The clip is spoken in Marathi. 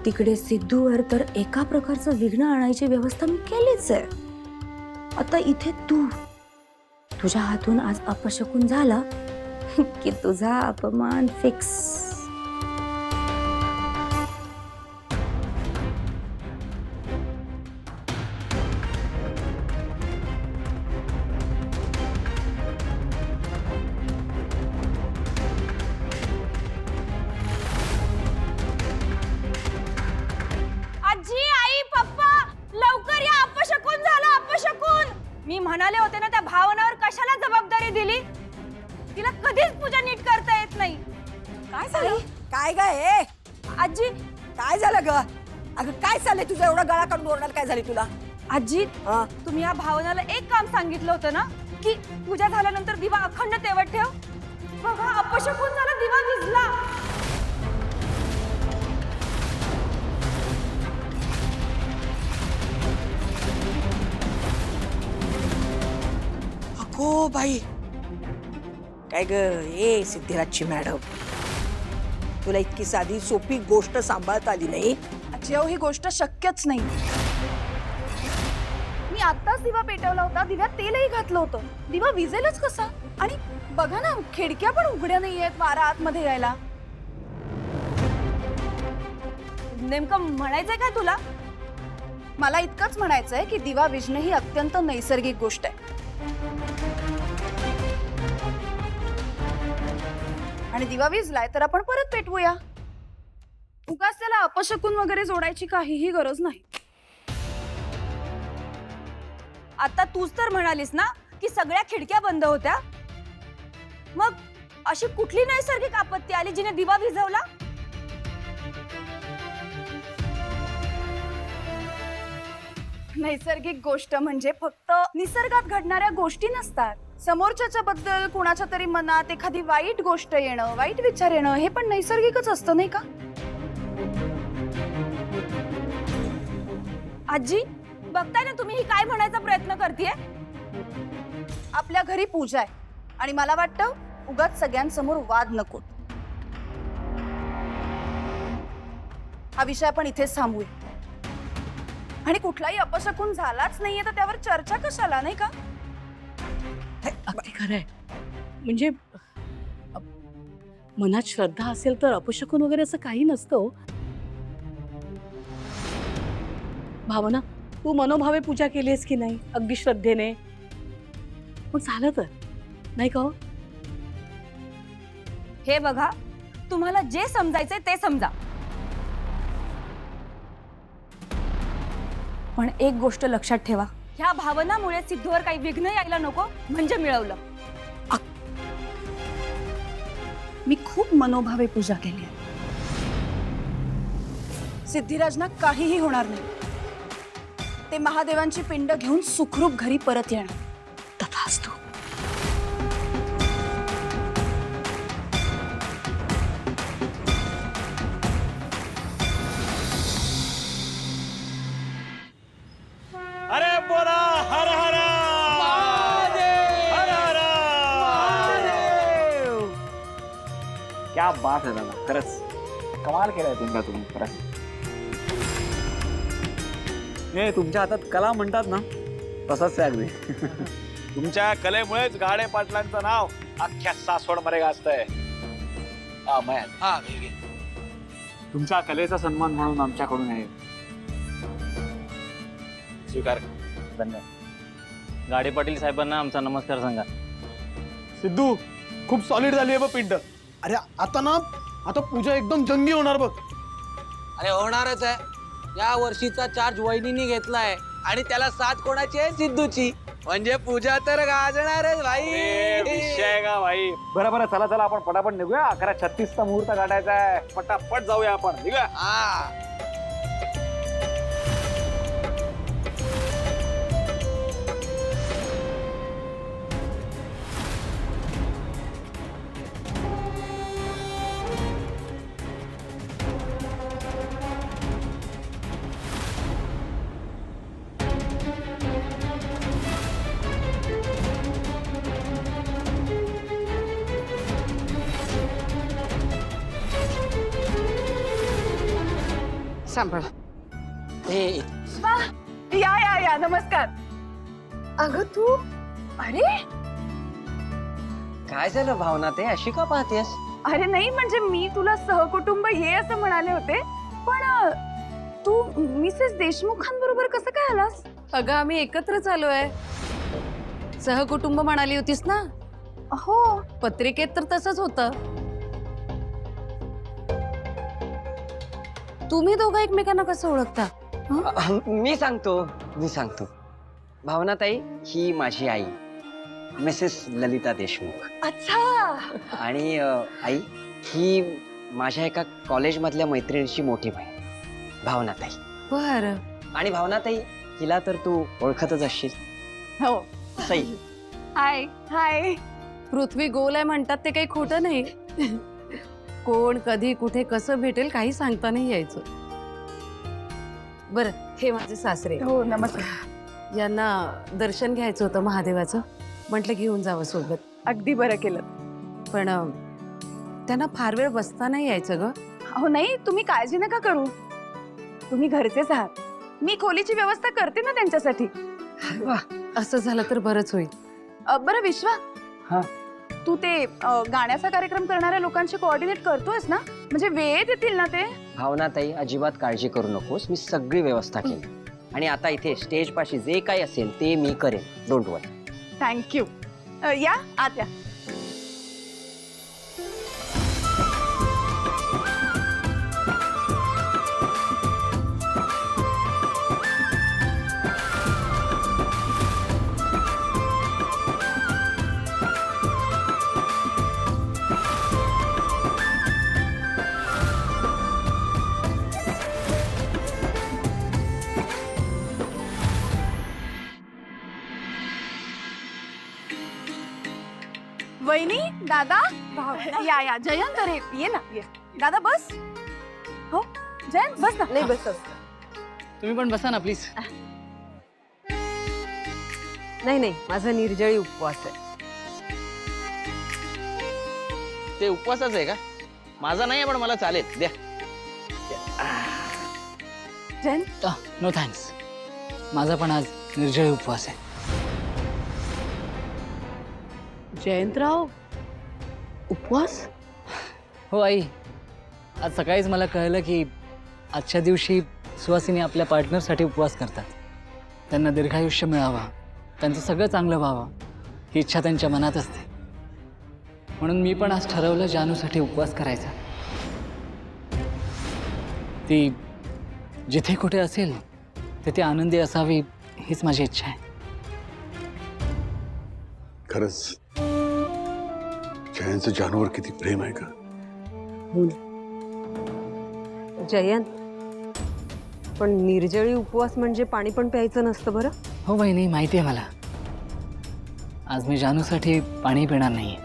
तिकडे सिद्धूवर तर एका प्रकारचं विघ्न आणायची व्यवस्था मी केलीच आहे. आता इथे तुझ्या हातून आज अपशकुन झाला की तुझा अपमान फिक्स. आजी, आई, पप्पा, लवकर या, अपशकुन झालं, अपशकुन. मी म्हणाले होते ना, त्या भावनावर कशाला जबाबदारी दिली? तिला कधीच पूजा नीट करता येत नाही. काय झालं? काय ग हे? आजी, काय झालं ग? अगं काय चाललंय तुझं? एवढा गळा काढून ओरडायला काय झाली तुला? आजी, हा? तुम्ही या भावनाला एक काम सांगितलं होतं ना, की पूजा झाल्यानंतर दिवा अखंड तेवत ठेव. बघा, अपशकुन झाला, दिवा विझला. अगो बाई, काय ग ए सिद्धिराजची मॅडम, तुला इतकी साधी सोपी गोष्ट सांभाळता आली नाही? आजी अहो, ही गोष्ट शक्यच नाही. मी आत्ताच दिवा पेटवला होता, दिव्यात तेलही घातलं होतं. दिवा विझेलच कसा? आणि बघा ना, खिडक्या पण उघड्या नाहीयेत वारा आतमध्ये यायला. नेमकं म्हणायचंय काय तुला? मला इतकंच म्हणायचंय की दिवा विझणं ही अत्यंत नैसर्गिक गोष्ट आहे. आणि दिवा विझलाय तर आपण परत पेटवूया. उगाच त्याला अपशकुन वगैरे जोडायची काहीही गरज नाही. आता तूच तर म्हणालीस ना की सगळ्या खिडक्या बंद होत्या. मग अशी कुठली नैसर्गिक आपत्ती आली जिने दिवा विझवला? नैसर्गिक गोष्ट म्हणजे फक्त निसर्गात घडणाऱ्या गोष्टी नसतात. समोरच्याच्या बद्दल कुणाच्या तरी मनात एखादी वाईट गोष्ट येणं, वाईट विचार येणं, हे पण नैसर्गिकच असतं, नाही का? आजी, बघताय ना तुम्ही ही काय म्हणायचा प्रयत्न करतेय? आपल्या घरी पूजा आहे आणि मला वाटतं उगाच सगळ्यांसमोर वाद नको. हा विषय आपण इथेच थांबूया. आणि कुठलाही अपशकुन झालाच नाहीये तर त्यावर चर्चा कशाला, नाही का? अगदी खरंय. म्हणजे मनात श्रद्धा असेल तर अपशकुन वगैरे असं काही नसतं. भावना, तू मनोभावे पूजा केलीस की नाही? अगदी श्रद्धेने. मग झालं तर नाही का? हे बघा, तुम्हाला जे समजायचंय ते समजा, पण एक गोष्ट लक्षात ठेवा, ह्या भावनामुळे सिद्धूवर काही विघ्न यायला नको, म्हणजे मिळवलं. मी खूप मनोभावे पूजा केली आहे. सिद्धिराजना काहीही होणार नाही. ते महादेवांची पिंड घेऊन सुखरूप घरी परत येणार. तथास्तु. अरे बोला हर हर हर हर महादेव. क्या बात है दादा, खरंच कमाल केलाय तुम्ही खरंच. हे तुमच्या हातात कला म्हणतात ना, तसंच आहे अगदी. तुमच्या कलेमुळेच गाडे पाटलांचं नाव अख्ख्या सासवडमध्ये गाजतंय. तुमच्या कलेचा सन्मान म्हणून आमच्याकडून आहे. स्वीकार. धन्यवाद. गाडे पाटील साहेबांना आमचा नमस्कार सांगा. सिद्धू, खूप सॉलिड झाली आहे बघ पिंड. अरे आता पूजा एकदम जंगी होणार बघ. अरे होणारच आहे. या वर्षीचा चार्ज वहिनीने घेतलाय आणि त्याला साथ कोणाची आहे? सिद्धूची. म्हणजे पूजा तर गाजणारच भाई. विषय का भाई. बरं चला चला, आपण पटापट निघूया. 11:36 मुहूर्त गाठायचा आहे. पटापट जाऊया आपण. निघूया. हा. सांभाळ. या या या नमस्कार. अगं तू अरे काय झालं भावना, ते अशी का पाहतेस? अरे नाही म्हणजे मी तुला सहकुटुंब ये असं म्हणाले होते पण तू मिसेस देशमुखांबरोबर कसं काय आलास? अगं आम्ही एकत्रच आलोय. सहकुटुंब म्हणाली होतीस ना, हो पत्रिकेत तर तसंच होतं. तुम्ही दोघं एकमेकांना कसं ओळखता? मी सांगतो भावनाताई ही माझी आई मिसेस ललिता देशमुख. अच्छा आणि आई ही माझ्या एका कॉलेजमधल्या मैत्रिणीची मोठी बहीण भावनाताई. बरं. आणि भावनाताई हिला तर तू ओळखतच असशील. हो सई. हाय हाय. पृथ्वी गोल आहे म्हणतात ते काही खोटं नाही. कोण कधी कुठे कसं भेटेल काही सांगता नाही यायचं. बरं, हे माझे सासरे. हो नमस्कार. यांना दर्शन घ्यायचं होतं महादेवाचं, म्हटलं घेऊन जावं सोबत. अगदी बरं केलं. पण त्यांना फार वेळ बसता नाही यायचं ग. हो नाही तुम्ही काळजी नका करू, तुम्ही घरचेच आहात. मी खोलीची व्यवस्था करते ना त्यांच्यासाठी. असं झालं तर बरंच होईल. बरं विश्वा, हा. तू ते गाण्याचा कार्यक्रम करणाऱ्या लोकांशी कोऑर्डिनेट करतोयस ना, म्हणजे वेळेत येतील ना ते? भावनाताई अजिबात काळजी करू नकोस, मी सगळी व्यवस्था केली. आणि आता इथे स्टेज पाशी जे काही असेल ते मी करेन, डोंट वरी. थँक्यू. या आत या. वहिनी, दादा, या या. जयंत अरे ये ना, ये. दादा बस. हो जयंत बस ना. नाही बस. तुम्ही पण बसा ना प्लीज. नाही माझा निर्जळी उपवास आहे. ते उपवासाच आहे का? माझा नाही आहे पण मला चालेल, द्या. जयंत नो थँक्स, माझा पण आज निर्जळी उपवास आहे. जयंतराव, उपवास? हो आई, आज सकाळीच मला कळलं की आजच्या दिवशी सुहासिनी आपल्या पार्टनरसाठी उपवास करतात. त्यांना दीर्घायुष्य मिळावा, त्यांचं सगळं चांगलं व्हावं ही इच्छा त्यांच्या मनात असते. म्हणून मी पण आज ठरवलं जानूसाठी उपवास करायचा. ती जिथे कुठे असेल तिथे आनंदी असावी हीच माझी इच्छा आहे. खरंच जयंतचं जानूवर किती प्रेम आहे का? जयंत, पण निर्जळी उपवास म्हणजे पाणी पण प्यायचं नसतं बरं? हो बहिणी, माहिती आहे मला. आज मी जानूसाठी पाणी पिणार नाहीये.